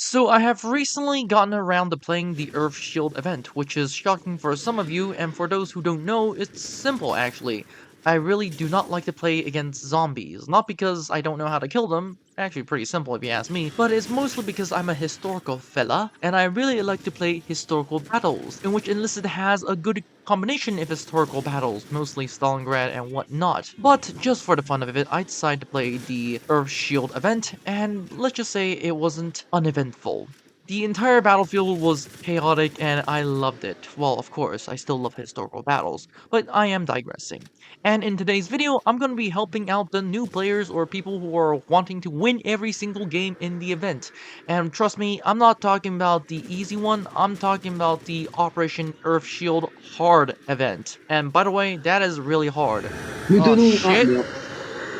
So I have recently gotten around to playing the Earth Shield event, which is shocking for some of you, and for those who don't know, it's simple actually. I really do not like to play against zombies, not because I don't know how to kill them, actually pretty simple if you ask me, but it's mostly because I'm a historical fella, and I really like to play historical battles, in which Enlisted has a good combination of historical battles, mostly Stalingrad and whatnot. But just for the fun of it, I decided to play the Earth Shield event, and let's just say it wasn't uneventful. The entire battlefield was chaotic and I loved it. Well, of course, I still love historical battles, but I am digressing. And in today's video, I'm going to be helping out the new players or people who are wanting to win every single game in the event. And trust me, I'm not talking about the easy one, I'm talking about the Operation Earth Shield hard event. And by the way, that is really hard. Nous Oh donnons... Ah, shit. merde.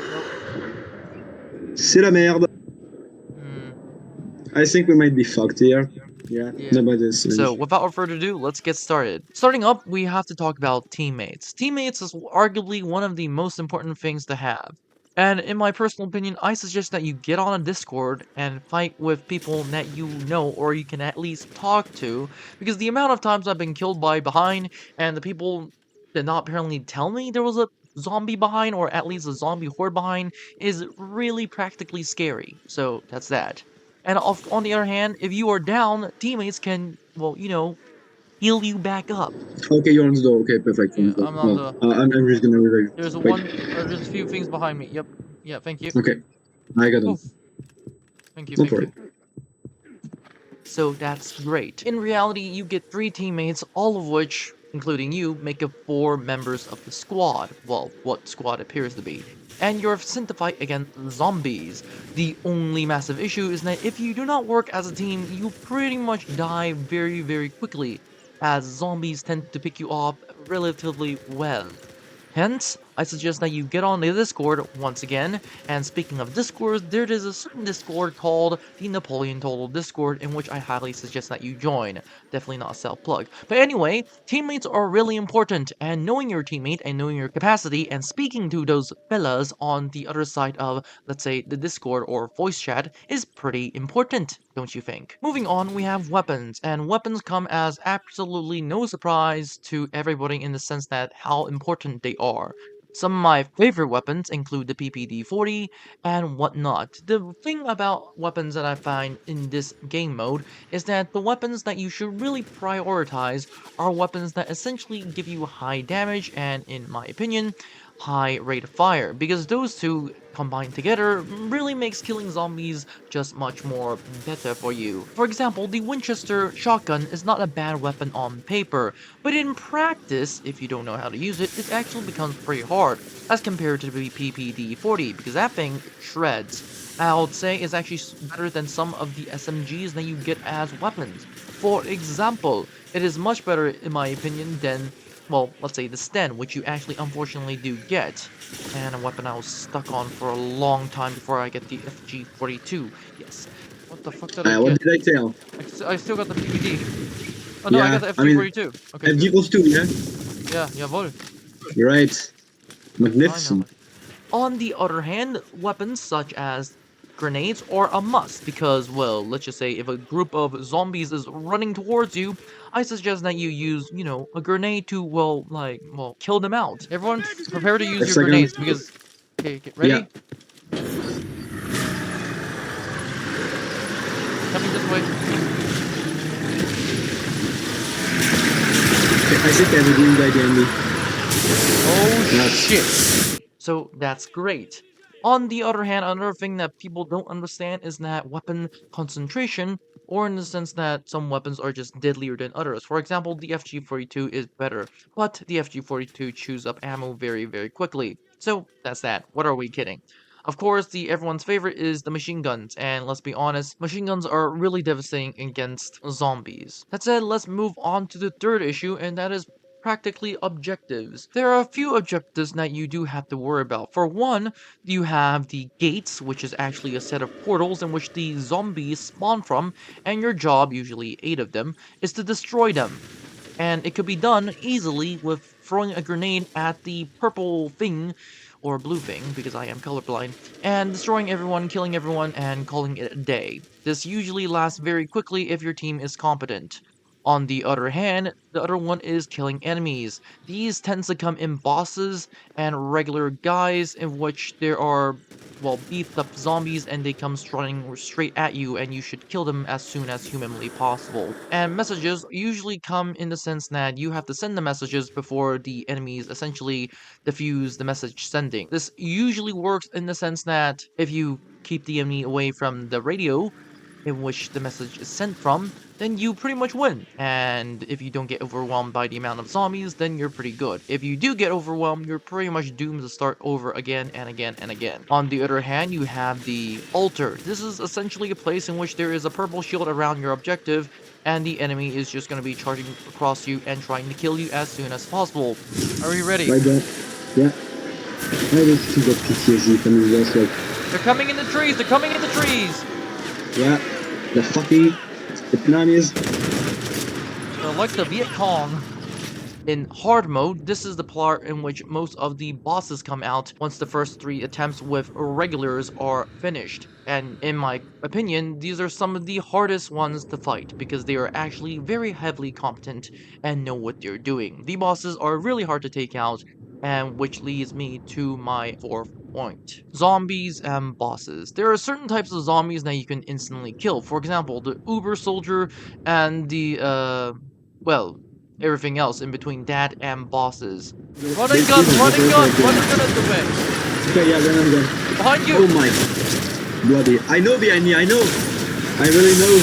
Nope. C'est la merde. Hmm. I think we might be fucked here. Yeah, Yeah. nobody's... So, without further ado, let's get started. Starting up, we have to talk about teammates. Teammates is arguably one of the most important things to have. And in my personal opinion, I suggest that you get on a Discord and fight with people that you know or you can at least talk to, because the amount of times I've been killed by behind and the people did not apparently tell me there was a zombie behind or at least a zombie horde behind is really practically scary. So, that's that. And on the other hand, if you are down, teammates can, well, heal you back up. Okay, you're on the door. Okay, perfect. Yeah, I'm on Well, the. I'm just gonna revive There's a you. Wait. there's a few things behind me. Yep. Yeah, thank you. Okay, I got him. Oh, thank you, Don't thank worry. you. So that's great. In reality, you get 3 teammates, all of which, including you, make up 4 members of the squad. Well, what squad appears to be. And you're sent to fight against zombies. The only massive issue is that if you do not work as a team, you pretty much die very, very quickly, as zombies tend to pick you off relatively well. Hence, I suggest that you get on the Discord once again, and speaking of Discord, there is a certain Discord called the Napoleon Total Discord, in which I highly suggest that you join. Definitely not a self-plug. But anyway, teammates are really important, and knowing your teammate and knowing your capacity and speaking to those fellas on the other side of, let's say, the Discord or voice chat is pretty important, don't you think? Moving on, we have weapons, and weapons come as absolutely no surprise to everybody in the sense that how important they are. Some of my favorite weapons include the PPD-40 and whatnot. The thing about weapons that I find in this game mode is that the weapons that you should really prioritize are weapons that essentially give you high damage and, in my opinion, high rate of fire, because those two combined together really makes killing zombies just much more better for you. For example, the Winchester shotgun is not a bad weapon on paper, but in practice, if you don't know how to use it, it actually becomes pretty hard as compared to the PPD-40, because that thing shreds. I would say is actually better than some of the SMGs that you get as weapons. For example, it is much better in my opinion than, well, let's say the Sten, which you actually unfortunately do get, and a weapon I was stuck on for a long time before I get the FG-42. Yes. What the fuck did I What get? did I tell? I still got the PVD. Oh no, I got Yeah, the I mean, FG-42. Okay, FG good. equals 2, yeah? Yeah, jawohl. You're right. Magnificent. On the other hand, weapons such as grenades are a must because, well, let's just say if a group of zombies is running towards you, I suggest that you use, a grenade to, well, kill them out. Everyone prepare to use Wait a your second. grenades because, okay, get Yeah. ready? Coming this way. Okay, I think I have a green guy behind me. Oh, shit. So that's great. On the other hand, another thing that people don't understand is that weapon concentration, or in the sense that some weapons are just deadlier than others. For example, the FG-42 is better, but the FG-42 chews up ammo very, very quickly. So that's that. What are we kidding? Of course, everyone's favorite is the machine guns, and let's be honest, machine guns are really devastating against zombies. That said, let's move on to the third issue, and that is practically objectives. There are a few objectives that you do have to worry about. For one, you have the gates, which is actually a set of portals in which the zombies spawn from, and your job, usually 8 of them, is to destroy them. And it could be done easily with throwing a grenade at the purple thing, or blue thing, because I am colorblind, and destroying everyone, killing everyone, and calling it a day. This usually lasts very quickly if your team is competent. On the other hand, the other one is killing enemies. These tends to come in bosses and regular guys, in which there are, well, beefed up zombies, and they come running straight at you, and you should kill them as soon as humanly possible. And messages usually come in the sense that you have to send the messages before the enemies essentially defuse the message sending. This usually works in the sense that if you keep the enemy away from the radio in which the message is sent from, then you pretty much win. And if you don't get overwhelmed by the amount of zombies, then you're pretty good. If you do get overwhelmed, you're pretty much doomed to start over again and again and again. On the other hand, you have the altar. This is essentially a place in which there is a purple shield around your objective, and the enemy is just going to be charging across you and trying to kill you as soon as possible. Are you ready? Right there. Yeah. I just get PTSD from these guys, like, They're coming in the trees! They're coming in the trees! yeah, the fucking Vietnamese. They're like the Viet Cong. In hard mode, this is the part in which most of the bosses come out once the first 3 attempts with regulars are finished. And in my opinion, these are some of the hardest ones to fight because they are actually very heavily competent and know what they're doing. The bosses are really hard to take out, and which leads me to my 4th point. Zombies and bosses. There are certain types of zombies that you can instantly kill. For example, the Uber Soldier and the, well, everything else in between that and bosses. Run and gun! Run and gun! Run and gun at the way! Okay, yeah, run and gun. Behind you! Oh my. Bloody. I know behind me, I know. I really know.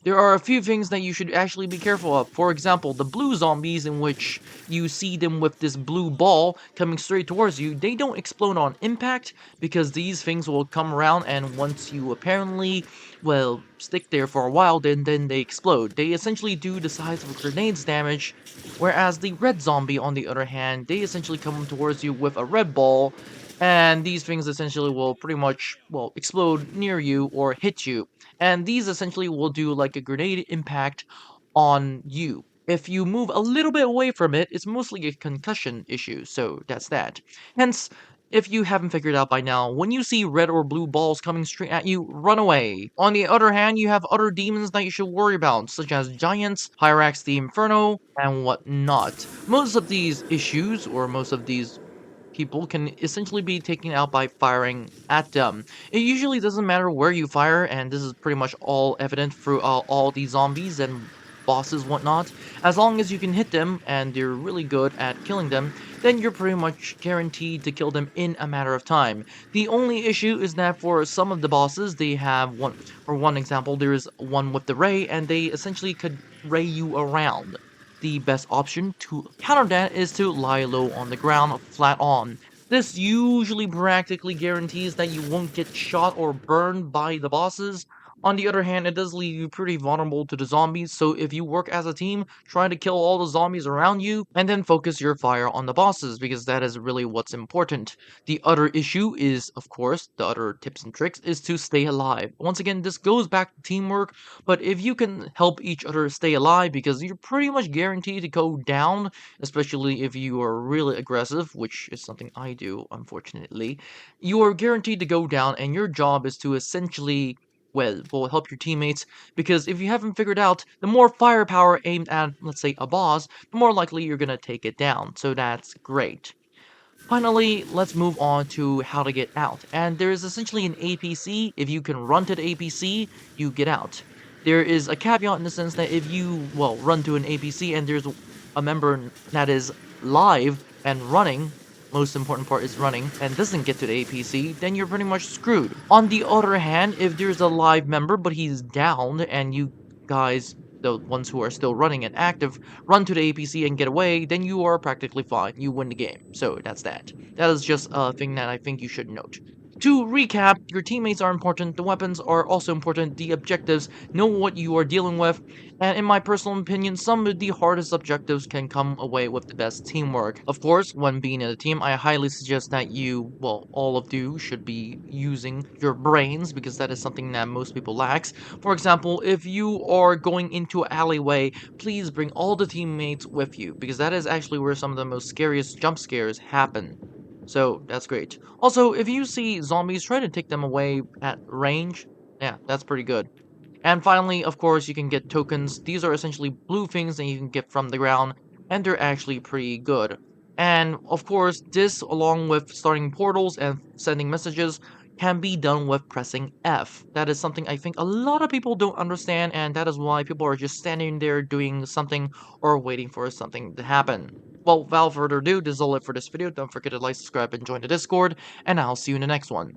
There are a few things that you should actually be careful of. For example, the blue zombies, in which you see them with this blue ball coming straight towards you, they don't explode on impact because these things will come around, and once you apparently, well, stick there for a while, then they explode. They essentially do the size of a grenade's damage, whereas the red zombie, on the other hand, they essentially come towards you with a red ball, and these things essentially will pretty much, well, explode near you or hit you. And these essentially will do like a grenade impact on you. If you move a little bit away from it, it's mostly a concussion issue, so that's that. Hence, if you haven't figured out by now, when you see red or blue balls coming straight at you, run away. On the other hand, you have other demons that you should worry about, such as giants, Hyrax the Inferno, and whatnot. Most of these issues, or most of these people, can essentially be taken out by firing at them. It usually doesn't matter where you fire, and this is pretty much all evident through all the zombies and bosses whatnot. As long as you can hit them and you're really good at killing them, then you're pretty much guaranteed to kill them in a matter of time. The only issue is that for some of the bosses, they have one, for one example, there is one with the ray, and they essentially could ray you around. The best option to counter that is to lie low on the ground, flat on. This usually practically guarantees that you won't get shot or burned by the bosses. On the other hand, it does leave you pretty vulnerable to the zombies, so if you work as a team, try to kill all the zombies around you, and then focus your fire on the bosses, because that is really what's important. The other issue is, of course, the other tips and tricks, is to stay alive. Once again, this goes back to teamwork, but if you can help each other stay alive, because you're pretty much guaranteed to go down, especially if you are really aggressive, which is something I do, unfortunately, you are guaranteed to go down, and your job is to essentially, well, will help your teammates, because if you haven't figured out, the more firepower aimed at, let's say, a boss, the more likely you're gonna take it down, so that's great. Finally, let's move on to how to get out. And there is essentially an APC. If you can run to the APC, you get out. There is a caveat in the sense that if you, well, run to an APC and there's a member that is live and running, most important part is running, and doesn't get to the APC, then you're pretty much screwed. On the other hand, if there's a live member but he's down and you guys, the ones who are still running and active, run to the APC and get away, then you are practically fine. You win the game. So that's that. That is just a thing that I think you should note. To recap, your teammates are important, the weapons are also important, the objectives, know what you are dealing with, and in my personal opinion, some of the hardest objectives can come away with the best teamwork. Of course, when being in a team, I highly suggest that you, well, all of you should be using your brains because that is something that most people lacks. For example, if you are going into an alleyway, please bring all the teammates with you because that is actually where some of the most scariest jump scares happen. So that's great. Also, if you see zombies, try to take them away at range. Yeah, that's pretty good. And finally, of course, you can get tokens. These are essentially blue things that you can get from the ground, and they're actually pretty good. And of course, this, along with starting portals and sending messages, can be done with pressing F. That is something I think a lot of people don't understand, and that is why people are just standing there doing something or waiting for something to happen. Well, without further ado, this is all it for this video. Don't forget to like, subscribe, and join the Discord, and I'll see you in the next one.